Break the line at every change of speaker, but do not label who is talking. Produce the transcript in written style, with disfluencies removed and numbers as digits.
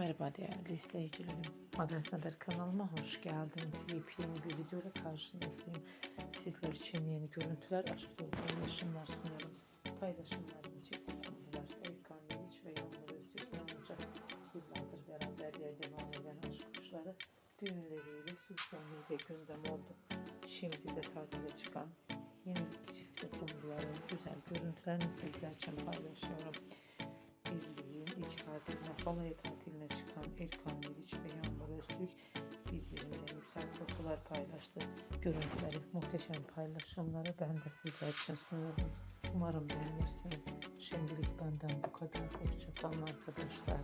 Merhaba değerli izleyicilerim. Magazin Haber kanalıma hoş geldiniz. Yepyeni bir video ile karşınızdayım. Sizler için yeni görüntüler, aşk dolu paylaşımlar sunuyorum. Paylaşımlarımı çekti konular. Erkan Meriç ve Yağmur Öztürk yalnızca yıllardır beraberliğe devam eden aşk kuşları düğünleriyle sosyal medya gündem oldu. Şimdi de tatile çıkan yeni bir çifte konuların güzel görüntülerini sizler için paylaşıyorum. Evliliğin ilk tatiline, balayı tatiline çıkan Erkan Meriç ve Yağmur Öztürk birbirinden güzel fotoğraflar paylaştı. Görüntüleri, muhteşem paylaşımları ben de sizler için sunuyorum. Umarım beğenirsiniz. Şimdilik benden bu kadar. Hoşça kalın arkadaşlar.